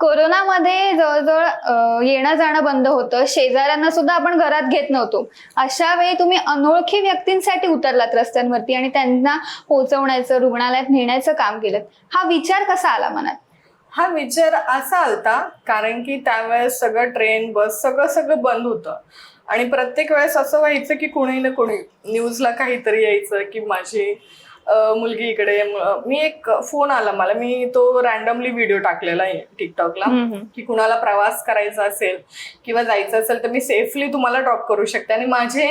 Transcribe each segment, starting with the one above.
कोरोनामध्ये जवळजवळ येणं जाणं बंद होतं, शेजाऱ्यांना सुद्धा आपण घरात घेत नव्हतो. अशा वेळी तुम्ही अनोळखी व्यक्तींसाठी उतरलात रस्त्यांवरती आणि त्यांना पोहोचवण्याचं, रुग्णालयात नेण्याचं काम केलं. हा विचार कसा आला मनात? हा विचार असा आलता कारण की त्यावेळेस सगळं ट्रेन बस सगळं बंद होतं आणि प्रत्येक वेळेस असं व्हायचं की कोणी ना कोणी न्यूजला काहीतरी यायचं की माझी मुलगी इकडे. मी एक फोन आला मला, मी तो रॅन्डमली व्हिडिओ टाकलेला आहे टिकटॉकला की कुणाला प्रवास करायचा असेल किंवा जायचं असेल तर मी सेफली तुम्हाला ड्रॉप करू शकते. आणि माझे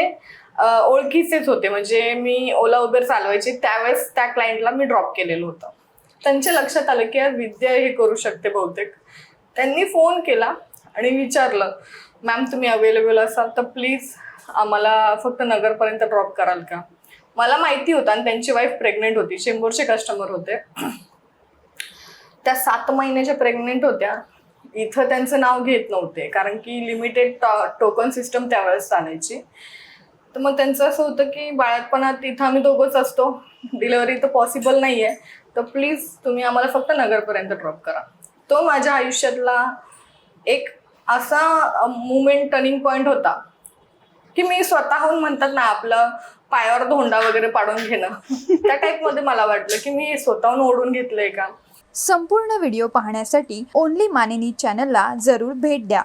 ओळखीचेच होते, म्हणजे मी ओला उबेर चालवायचे त्यावेळेस त्या क्लायंटला मी ड्रॉप केलेलं होतं. त्यांच्या लक्षात आलं की यार विद्या हे करू शकते बहुतेक. त्यांनी फोन केला आणि विचारलं, मॅम तुम्ही अवेलेबल असाल तर प्लीज आम्हाला फक्त नगरपर्यंत ड्रॉप कराल का. मला माहिती होतं आणि त्यांची वाईफ प्रेग्नेंट होती, चेंबूरचे कस्टमर होते. त्या 7 महिन्याच्या प्रेग्नेंट होत्या. इथं त्यांचं नाव घेत नव्हते कारण की लिमिटेड टोकन सिस्टम त्यावेळेस चालायची. तर मग त्यांचं असं होतं की बाळातपणात इथं आम्ही दोघंच असतो, डिलिव्हरी तर पॉसिबल नाही आहे, तर प्लीज तुम्ही आम्हाला फक्त नगरपर्यंत ड्रॉप करा. तो माझ्या आयुष्यातला एक असा मुमेंट, टर्निंग पॉईंट होता की मी स्वतःहून म्हणतात ना आपलं पायावर धोंडा वगैरे पाडून घेणं, त्या टाईपमध्ये मला वाटलं की मी स्वतःहून ओढून घेतलंय का. संपूर्ण व्हिडिओ पाहण्यासाठी ओनली मानिनी चॅनलला जरूर भेट द्या.